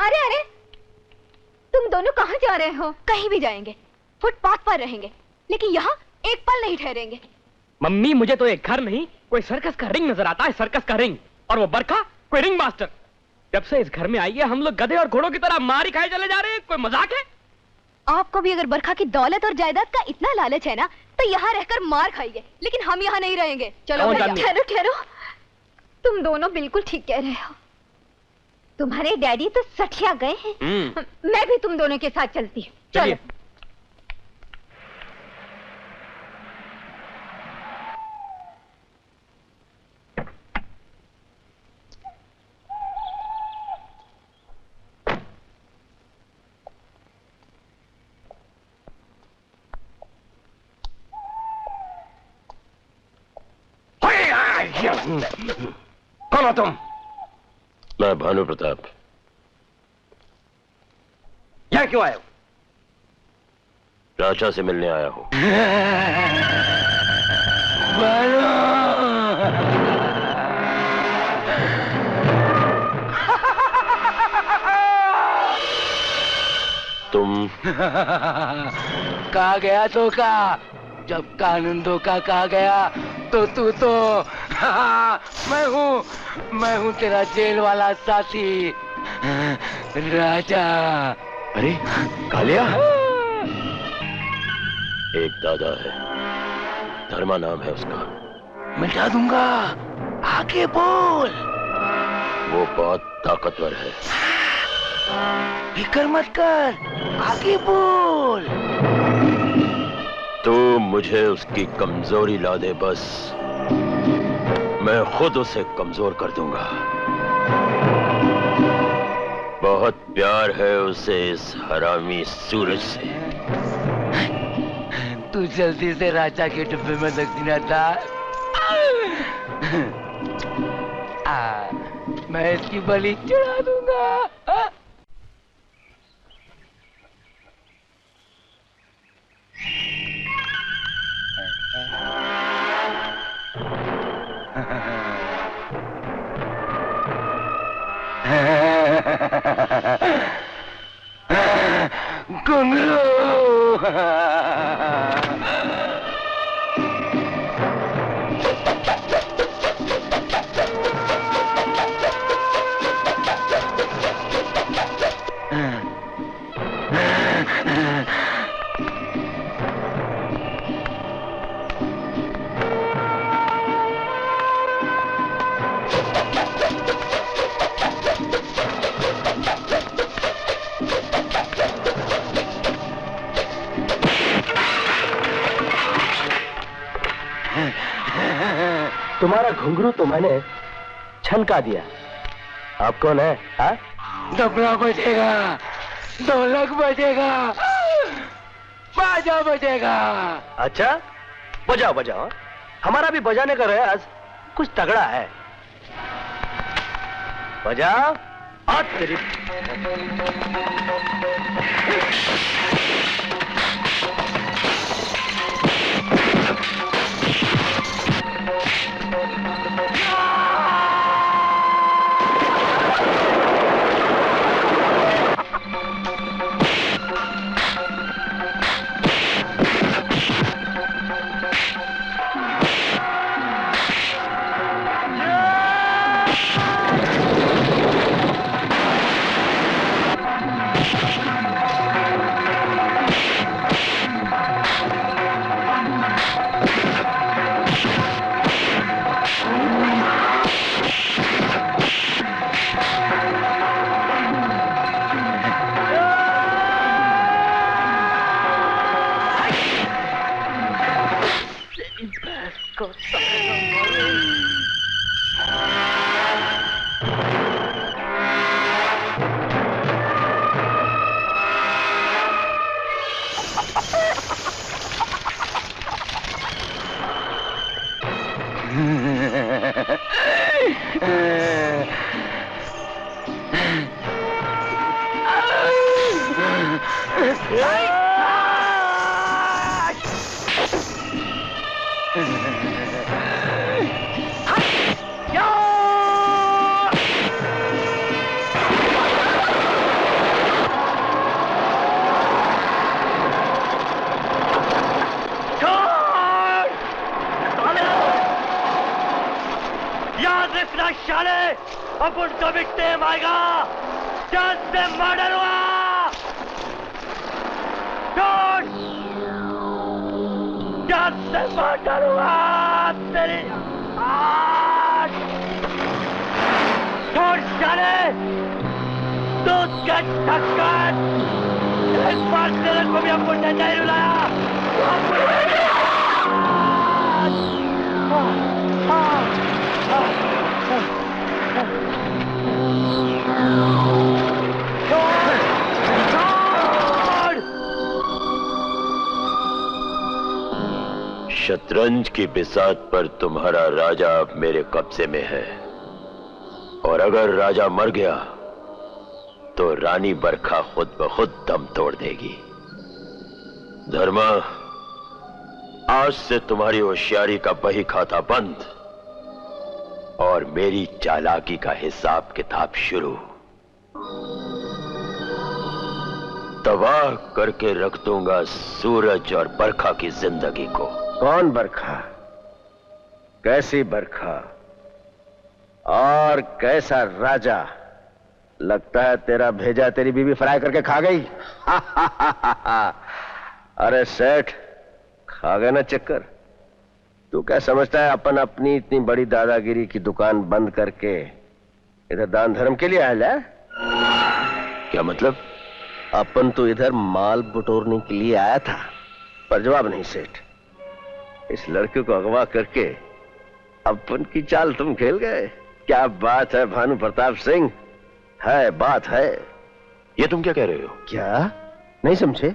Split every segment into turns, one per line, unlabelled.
अरे अरे, तुम दोनों कहाँ जा रहे हो? कहीं भी जाएंगे, फुटपाथ पर रहेंगे, लेकिन यहाँ एक पल नहीं ठहरेंगे।
मम्मी, मुझे तो एक घर नहीं, कोई सर्कस का रिंग नजर आता है, सर्कस का रिंग। और वो बरखा कोई रिंग मास्टर। जब से इस घर में आई है हम लोग गधे और घोड़ों की तरह मार ही खाए चले जा रहे हैं। कोई मजाक है?
आपको भी अगर बरखा की दौलत और जायदाद का इतना लालच है ना, तो यहाँ रहकर मार खाइए, लेकिन हम यहाँ नहीं रहेंगे। चलो ठहरो ठहरो, तुम दोनों बिल्कुल ठीक कह रहे हो। तुम्हारे डैडी तो सठिया गए हैं। मैं भी तुम दोनों के साथ चलती हूँ। चलो।
कौन हो तुम?
मैं भानु प्रताप।
यहाँ क्यों आए हो?
राजा से मिलने आया हूं। तुम
कहा गया धोखा, जब कानून धोखा कहा गया तो तू तो मैं हूँ तेरा जेल वाला साथी राजा।
अरे कालिया, एक दादा है, धर्मा नाम है उसका।
मिटा दूंगा, आगे बोल।
वो बहुत ताकतवर है।
फिक्र मत कर, आगे बोल।
तू मुझे उसकी कमजोरी ला दे बस, मैं खुद उसे कमजोर कर दूंगा। बहुत प्यार है उसे इस हरामी सूरज से।
तू जल्दी से राजा के डिब्बे में दक्षिणा डाल। मैं इसकी बलि चढ़ा दूंगा। घुंघरू।
तुम्हारा घुंघरू तो मैंने छनका दिया। आप कौन है? हाँ?
दबड़ा बजेगा, ढोलक बजेगा, बाजा बजेगा।
अच्छा, बजाओ बजाओ। हमारा भी बजाने का रियाज कुछ तगड़ा है। बजाओ। आ तेरी। साले, अब उनका भी टेम आएगा, जान से मर्डर हुआ, जान से मर्डर हुआ तेरी छोड़ साले, दूध का ढक्कन, एक बार तेरे को भी हमको नहीं रुलाया।
शतरंज की बिसात पर तुम्हारा राजा अब मेरे कब्जे में है, और अगर राजा मर गया तो रानी बरखा खुद ब खुद दम तोड़ देगी। धर्मा, आज से तुम्हारी होशियारी का बही खाता बंद और मेरी चालाकी का हिसाब किताब शुरू। तबाह करके रख दूंगा सूरज और बरखा की जिंदगी को।
कौन बरखा, कैसी बरखा और कैसा राजा? लगता है तेरा भेजा तेरी बीवी फ्राई करके खा गई। अरे सेठ, खा गए ना चक्कर। तू क्या समझता है अपन अपनी इतनी बड़ी दादागिरी की दुकान बंद करके इधर दान धर्म के लिए आया है?
क्या मतलब?
अपन तो इधर माल बटोरने के लिए आया था। पर जवाब नहीं सेठ, इस लड़के को अगवा करके अपन की चाल तुम खेल गए। क्या बात है भानु प्रताप सिंह, है बात है।
ये तुम क्या कह रहे हो?
क्या नहीं समझे?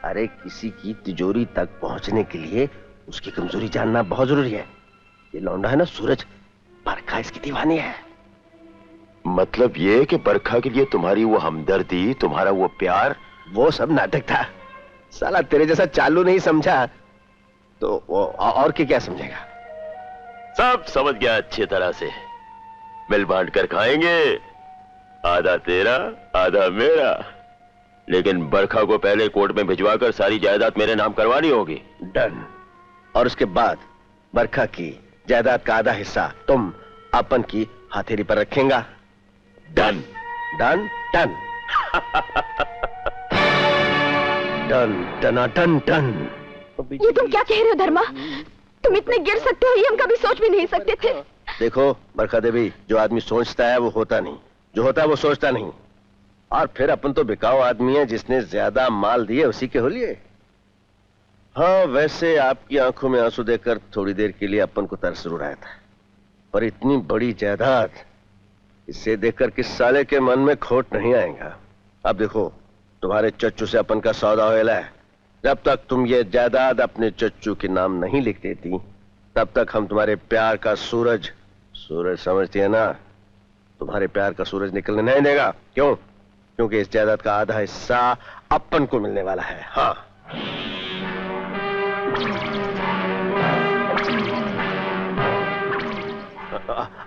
अरे किसी की तिजोरी तक पहुंचने के लिए उसकी कमजोरी जानना बहुत जरूरी है। ये लौंडा है ना सूरज, बरखा इसकी दीवानी है।
मतलब ये कि बरखा के लिए तुम्हारी वो हमदर्दी, तुम्हारा वो प्यार,
वो सब नाटक था। साला तेरे जैसा चालू नहीं समझा तो वो और क्या समझेगा?
सब समझ गया अच्छी तरह से। मिल बांट कर खाएंगे, आधा तेरा आधा मेरा। लेकिन बरखा को पहले कोर्ट में भिजवाकर सारी जायदाद मेरे नाम करवानी होगी।
डन। और उसके बाद बरखा की जायदाद का आधा हिस्सा तुम अपन की हथेली पर रखेंगा।
Done.
Done done done done done done.
ये तुम क्या कह रहे हो धर्मा? तुम इतने गिर सकते हो ये हम कभी सोच भी नहीं सकते थे।
देखो बरखा देवी, जो आदमी सोचता है वो होता नहीं, जो होता है वो सोचता नहीं। और फिर अपन तो बिकाऊ आदमी है, जिसने ज्यादा माल दिए उसी के हो लिए। हाँ वैसे आपकी आंखों में आंसू देखकर थोड़ी देर के लिए अपन को तरस जरूर आया था, पर इतनी बड़ी जायदाद, इसे देखकर किस साले के मन में खोट नहीं आएगा। अब देखो, तुम्हारे चच्चू से अपन का सौदा होएला है। जब तक तुम ये जायदाद अपने चच्चू के नाम नहीं लिख देती, तब तक हम तुम्हारे प्यार का सूरज, सूरज समझती है ना, तुम्हारे प्यार का सूरज निकलने नहीं देगा। क्यों? क्योंकि इस जायदाद का आधा हिस्सा अपन को मिलने वाला है। हाँ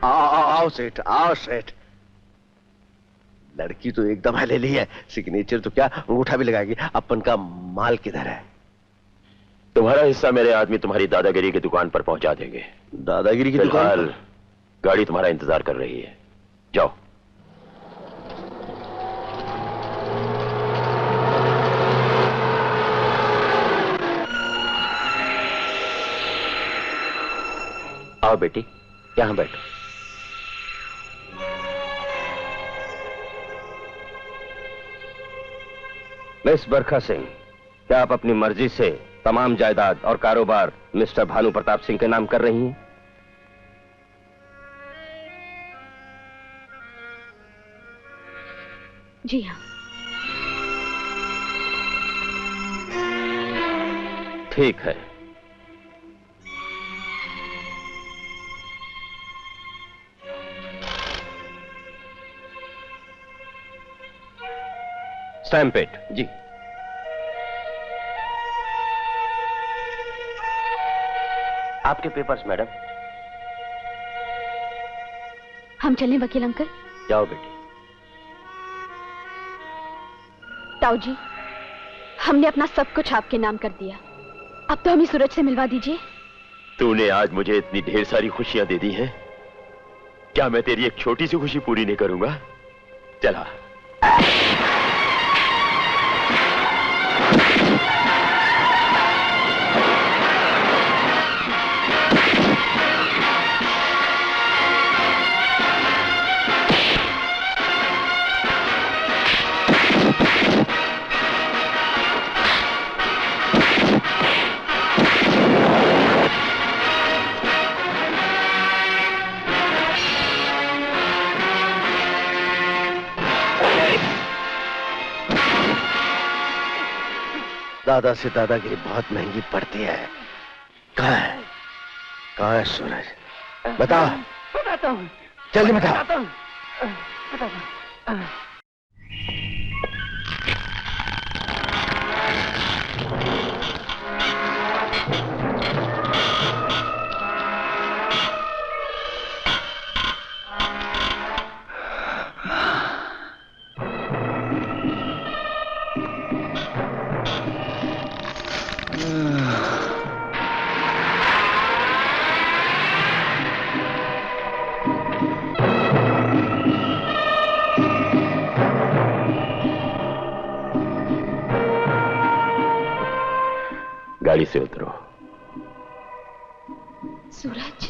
आओ सेठ, आओ सेठ। लड़की तो एकदम ले ली है, सिग्नेचर तो क्या अंगूठा भी लगाएगी। अपन का माल किधर है?
तुम्हारा हिस्सा मेरे आदमी तुम्हारी दादागिरी की दुकान पर पहुंचा देंगे।
दादागिरी की दुकान?
गाड़ी तुम्हारा इंतजार कर रही है, जाओ। आओ बेटी, यहां बैठो।
मिस बरखा सिंह, क्या आप अपनी मर्जी से तमाम जायदाद और कारोबार मिस्टर भानु प्रताप सिंह के नाम कर रही हैं?
जी हाँ।
ठीक है। Stamp it.
जी।
आपके पेपर्स मैडम।
हम चलें वकील अंकल?
जाओ बेटी।
ताऊ जी, हमने अपना सब कुछ आपके नाम कर दिया। अब तो हमें सूरज से मिलवा दीजिए।
तूने आज मुझे इतनी ढेर सारी खुशियां दे दी हैं, क्या मैं तेरी एक छोटी सी खुशी पूरी नहीं करूंगा? चला।
दादा से दादागिरी बहुत महंगी पड़ती है। कहाँ है? कहाँ है सूरज? बता।
बताता हूँ।
जल्दी बता।
बताता हूँ।
गाड़ी से उतरो।
सूरज,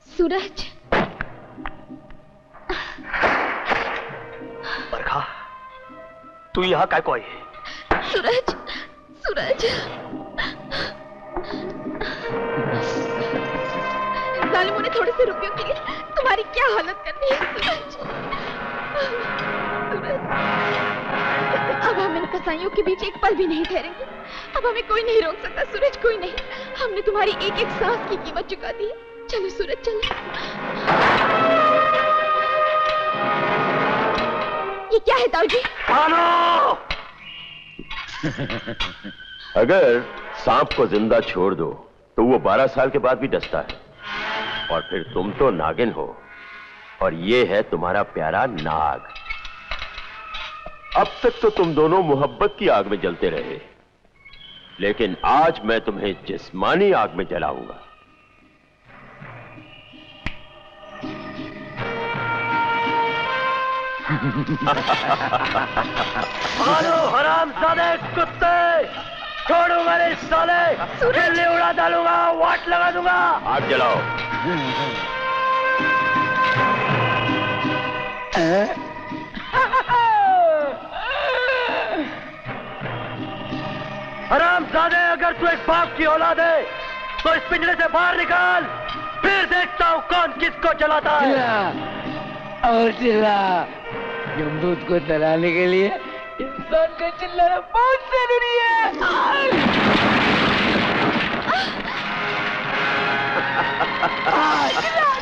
सूरज।
बरखा, तू यहाँ काय को आई है?
सूरज, सूरज। जालिमों ने थोड़े से रुपयों के लिए तुम्हारी क्या हालत कर दी है सूरज। सूरज, अब हम इन कसाईयों के बीच एक पल भी नहीं ठहरेंगे। अब हमें कोई नहीं रोक सकता सूरज, कोई नहीं। हमने तुम्हारी एक एक सांस की कीमत चुका दी है। चलो सूरज, चलो। ये क्या है ताऊ जी?
अगर सांप को जिंदा छोड़ दो तो वो 12 साल के बाद भी डसता है, और फिर तुम तो नागिन हो, और ये है तुम्हारा प्यारा नाग। अब तक तो तुम दोनों मोहब्बत की आग में जलते रहे, लेकिन आज मैं तुम्हें जिस्मानी आग में जलाऊंगा।
भालो हरामजादे कुत्ते, छोड़ूंगा नहीं साले, दिल्ली उड़ा डालूंगा, वाट लगा दूंगा।
आग जलाओ।
हरामजादे, अगर तू एक बाप की औलाद है तो इस पिंजरे से बाहर निकाल, फिर देखता हूँ कौन किसको जलाता है।
चिल्ला और चिल्ला। यमदूत को डराने के लिए इंसान का चिल्लाना बहुत जरूरी है। चिल्ला चिल्ला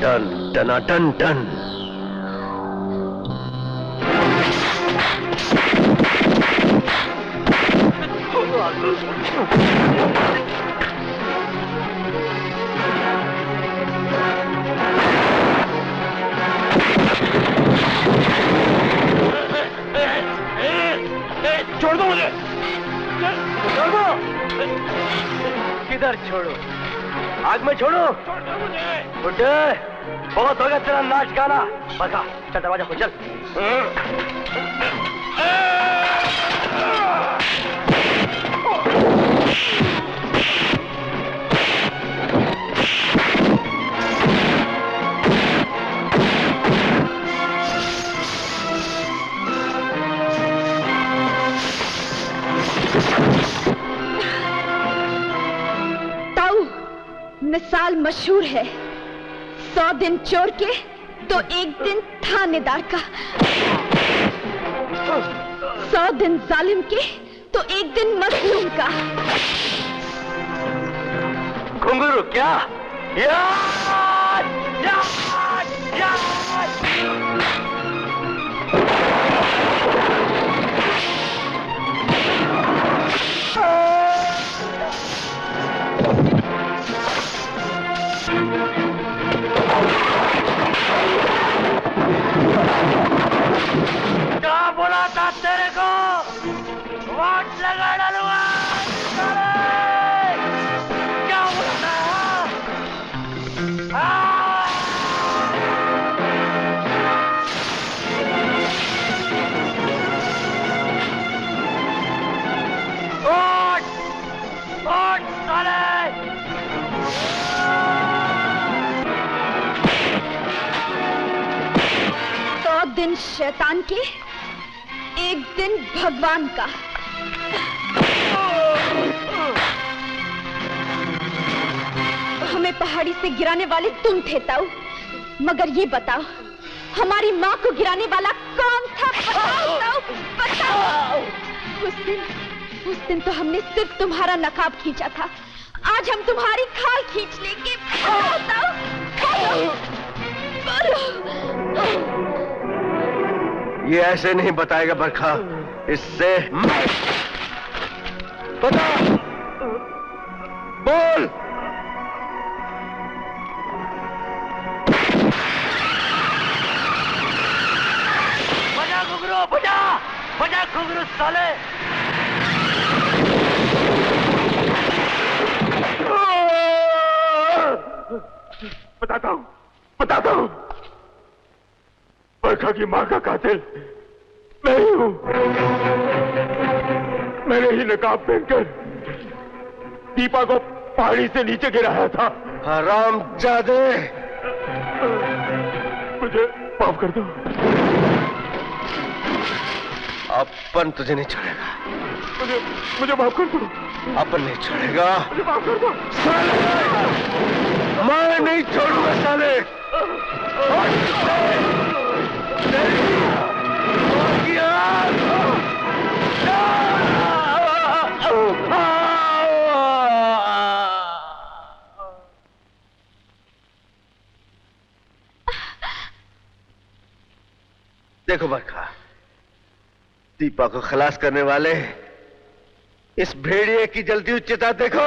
टन टना टन टन।
छोड़ दो मुझे, छोड़ दो। किधर छोड़ो? आग में छोड़ो। बुड्ढे, बहुत हो गया तेरा नाच गाना। बता, चल दरवाजा खोल, चल।
मिसाल मशहूर है, 100 दिन चोर के तो एक दिन थानेदार का, 100 दिन जालिम के तो एक दिन मजलूम का।
घुंघरू क्या? या! या! या! क्या बोला था तेरे को? वोट लगा डालूंगा। क्या बोला था? वोट! वोट साले!
100 दिन शैतान के, एक दिन भगवान का। हमें पहाड़ी से गिराने वाले तुम थे ताऊ, मगर ये बताओ हमारी माँ को गिराने वाला कौन था? बताओ ताऊ, बताओ। उस दिन तो हमने सिर्फ तुम्हारा नकाब खींचा था, आज हम तुम्हारी खाल खींच लेंगे। बताओ,
ये ऐसे नहीं बताएगा बरखा, इससे बता, बोल।
बजा घुंघरू, बजा, बजा घुंघरू साले।
बताता हूँ, बरखा की माँ का कातिल मैं ही हूँ। मैंने ही नकाब पहनकर दीपा को पहाड़ी से नीचे गिराया था।
हरामजादे,
मुझे माफ कर दो।
अपन तुझे नहीं छोड़ेगा।
मुझे माफ कर दो।
अपन नहीं छोड़ेगा।
मुझे माफ कर दो।
मैं नहीं छोड़ूंगा साले। देखो बरखा, दीपा को खलास करने वाले इस भेड़िए की जलती हुई चिता देखो।